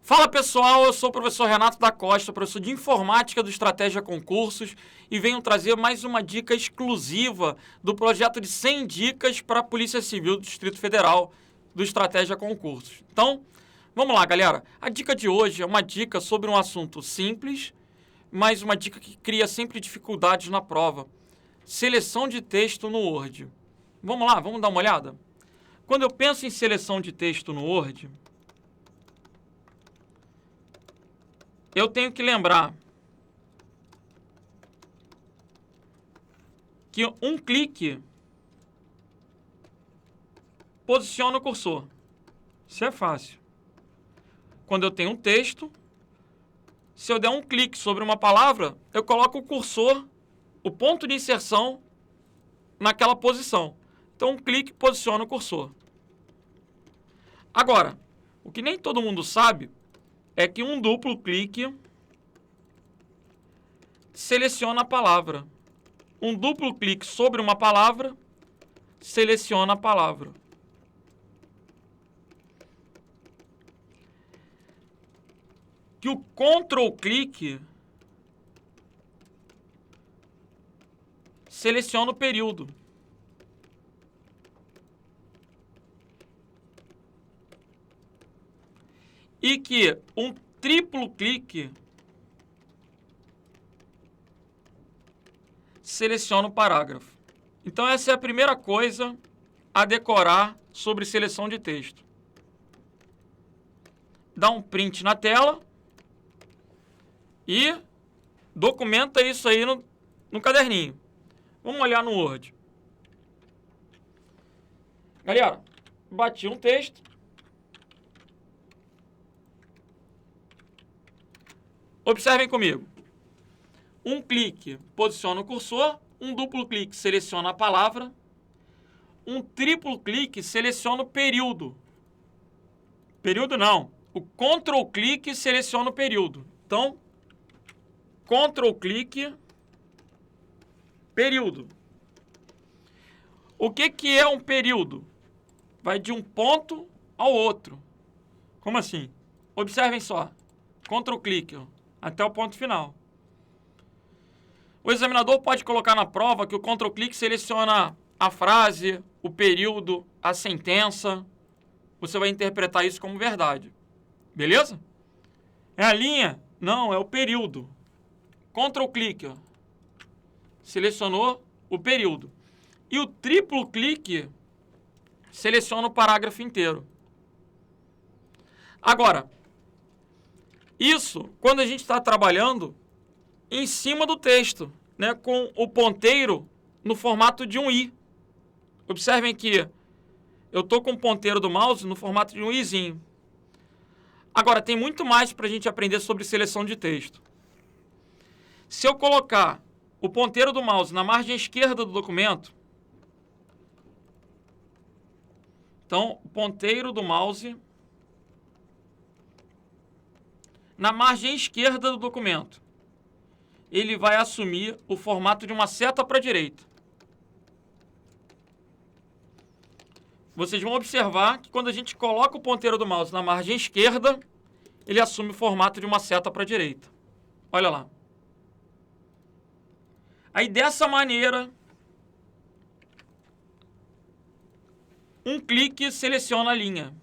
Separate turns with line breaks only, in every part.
Fala pessoal, eu sou o professor Renato da Costa, professor de Informática do Estratégia Concursos e venho trazer mais uma dica exclusiva do projeto de 100 dicas para a Polícia Civil do Distrito Federal do Estratégia Concursos. Então, vamos lá galera, a dica de hoje é uma dica sobre um assunto simples, mas uma dica que cria sempre dificuldades na prova. Seleção de texto no Word. Vamos lá, vamos dar uma olhada? Quando eu penso em seleção de texto no Word, eu tenho que lembrar que um clique posiciona o cursor. Isso é fácil. Quando eu tenho um texto, se eu der um clique sobre uma palavra, eu coloco o cursor, o ponto de inserção, naquela posição. Então, um clique posiciona o cursor. Agora, o que nem todo mundo sabe é que um duplo clique seleciona a palavra. Um duplo clique sobre uma palavra seleciona a palavra. Que o Ctrl clique seleciona o período. E que um triplo clique seleciona o parágrafo. Então essa é a primeira coisa a decorar sobre seleção de texto. Dá um print na tela e documenta isso aí no caderninho. Vamos olhar no Word. Galera, bati um texto. Observem comigo. Um clique posiciona o cursor, um duplo clique seleciona a palavra, um triplo clique seleciona o período. Período não. O Ctrl clique seleciona o período. Então, Ctrl clique, período. O que é um período? Vai de um ponto ao outro. Como assim? Observem só. Ctrl clique, ó, até o ponto final. O examinador pode colocar na prova que o Ctrl clique seleciona a frase, o período, a sentença. Você vai interpretar isso como verdade. Beleza? É a linha? Não, é o período. Ctrl clique, ó, selecionou o período. E o triplo clique seleciona o parágrafo inteiro. Agora, isso quando a gente está trabalhando em cima do texto, né, com o ponteiro no formato de um i. Observem que eu estou com o ponteiro do mouse no formato de um izinho. Agora, tem muito mais para a gente aprender sobre seleção de texto. Se eu colocar o ponteiro do mouse na margem esquerda do documento, então, o ponteiro do mouse na margem esquerda do documento, ele vai assumir o formato de uma seta para a direita. Vocês vão observar que quando a gente coloca o ponteiro do mouse na margem esquerda, ele assume o formato de uma seta para a direita. Olha lá. Aí, dessa maneira, um clique seleciona a linha.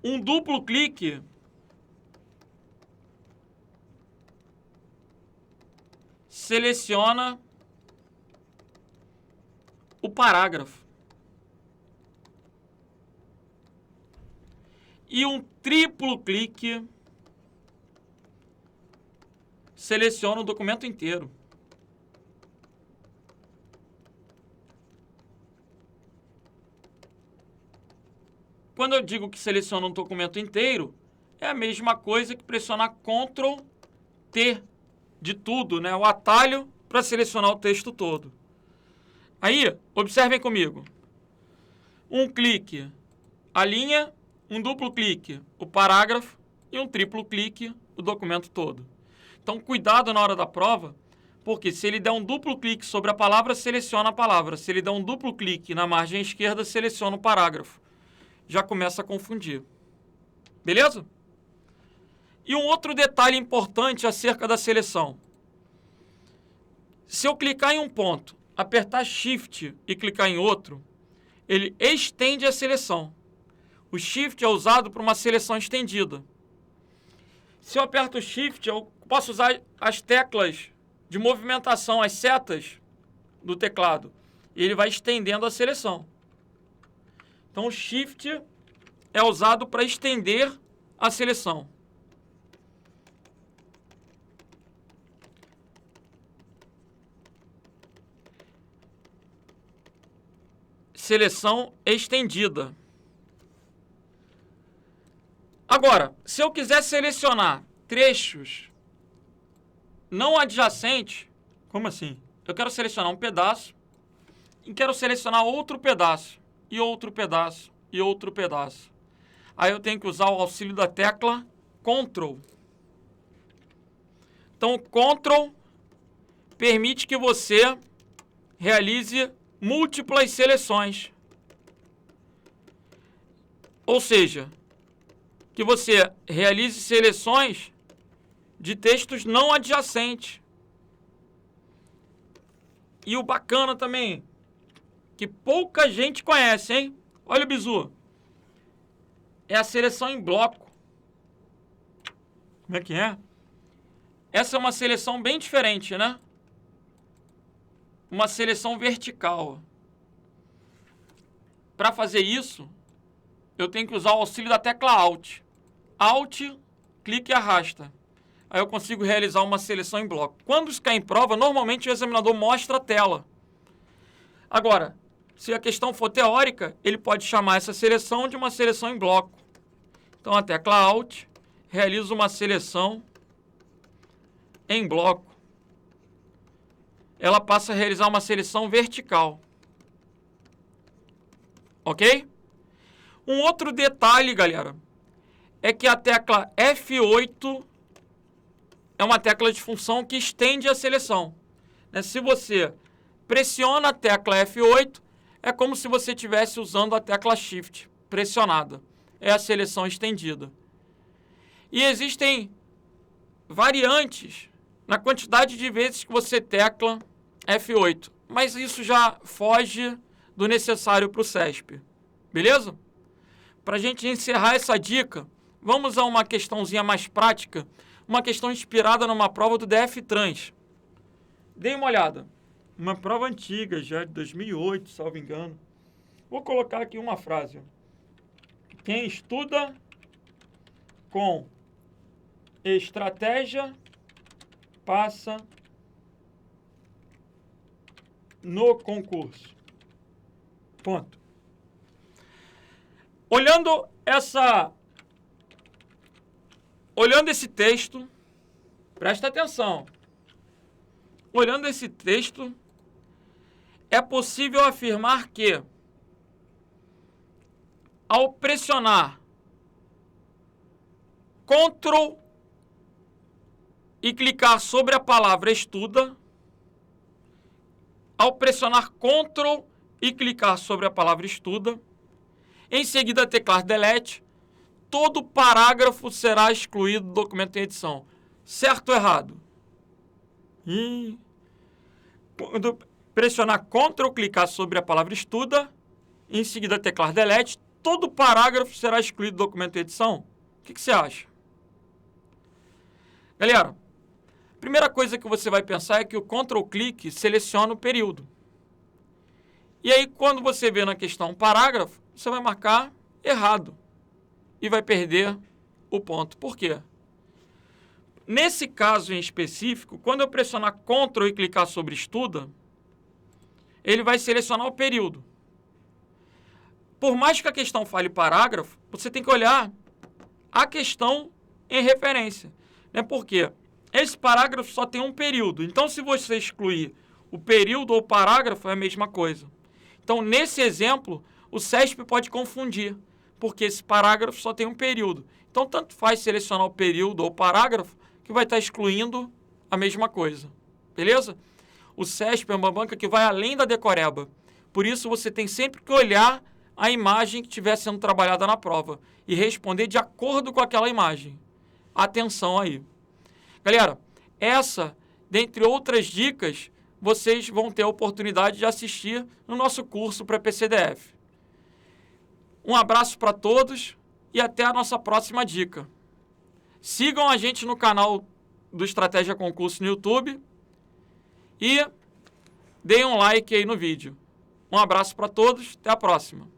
Um duplo clique seleciona o parágrafo. E um triplo clique seleciona o documento inteiro. Quando eu digo que seleciona um documento inteiro, é a mesma coisa que pressionar Ctrl T de tudo, né? O atalho para selecionar o texto todo. Aí, observem comigo. Um clique, a linha, um duplo clique, o parágrafo e um triplo clique, o documento todo. Então, cuidado na hora da prova Porque se ele der um duplo clique sobre a palavra, seleciona a palavra. Se ele der um duplo clique na margem esquerda, seleciona o parágrafo. Já começa a confundir. Beleza? E um outro detalhe importante acerca da seleção. Se eu clicar em um ponto, apertar Shift e clicar em outro, ele estende a seleção. O Shift é usado para uma seleção estendida. Se eu aperto Shift, eu posso usar as teclas de movimentação, as setas do teclado. E ele vai estendendo a seleção. Então, o Shift é usado para estender a seleção. Seleção estendida. Agora, se eu quiser selecionar trechos não adjacentes, como assim? Eu quero selecionar um pedaço e quero selecionar outro pedaço, e outro pedaço, e outro pedaço. Aí eu tenho que usar o auxílio da tecla Ctrl. Então, o Ctrl permite que você realize múltiplas seleções. Ou seja, que você realize seleções de textos não adjacentes. E o bacana também, que pouca gente conhece, hein? Olha o bizu. É a seleção em bloco. Como é que é? Essa é uma seleção bem diferente, né? Uma seleção vertical. Para fazer isso, eu tenho que usar o auxílio da tecla Alt. Alt, clique e arrasta. Aí eu consigo realizar uma seleção em bloco. Quando isso cai em prova, normalmente o examinador mostra a tela. Agora, se a questão for teórica, ele pode chamar essa seleção de uma seleção em bloco. Então, a tecla Alt realiza uma seleção em bloco. Ela passa a realizar uma seleção vertical. Ok? Um outro detalhe, galera, é que a tecla F8 é uma tecla de função que estende a seleção. Se você pressiona a tecla F8, é como se você estivesse usando a tecla Shift pressionada. É a seleção estendida. E existem variantes na quantidade de vezes que você tecla F8. Mas isso já foge do necessário para o CESP. Beleza? Para a gente encerrar essa dica, vamos a uma questãozinha mais prática, uma questão inspirada numa prova do DF Trans. Dê uma olhada. Uma prova antiga, já de 2008, salvo engano. Vou colocar aqui uma frase. Quem estuda com estratégia passa no concurso. Ponto. Olhando esse texto, presta atenção. Olhando esse texto, é possível afirmar que, ao pressionar Ctrl e clicar sobre a palavra estuda, ao pressionar Ctrl e clicar sobre a palavra estuda, em seguida teclar Delete, todo parágrafo será excluído do documento em edição. Certo ou errado? E quando pressionar Ctrl, clicar sobre a palavra estuda, em seguida teclar Delete, todo parágrafo será excluído do documento em edição. O que você acha? Galera, a primeira coisa que você vai pensar é que o Ctrl clique seleciona o período. E aí, quando você vê na questão um parágrafo, você vai marcar errado e vai perder o ponto. Por quê? Nesse caso em específico, quando eu pressionar Ctrl e clicar sobre estuda, ele vai selecionar o período. Por mais que a questão fale parágrafo, você tem que olhar a questão em referência. Por quê? Esse parágrafo só tem um período. Então, se você excluir o período ou parágrafo, é a mesma coisa. Então, nesse exemplo, o CESP pode confundir, porque esse parágrafo só tem um período. Então, tanto faz selecionar o período ou parágrafo, que vai estar excluindo a mesma coisa. beleza? O CESP é uma banca que vai além da decoreba. Por isso, você tem sempre que olhar a imagem que estiver sendo trabalhada na prova e responder de acordo com aquela imagem. Atenção aí. Galera, essa, dentre outras dicas, vocês vão ter a oportunidade de assistir no nosso curso para PCDF. Um abraço para todos e até a nossa próxima dica. Sigam a gente no canal do Estratégia Concurso no YouTube e deem um like aí no vídeo. Um abraço para todos, até a próxima.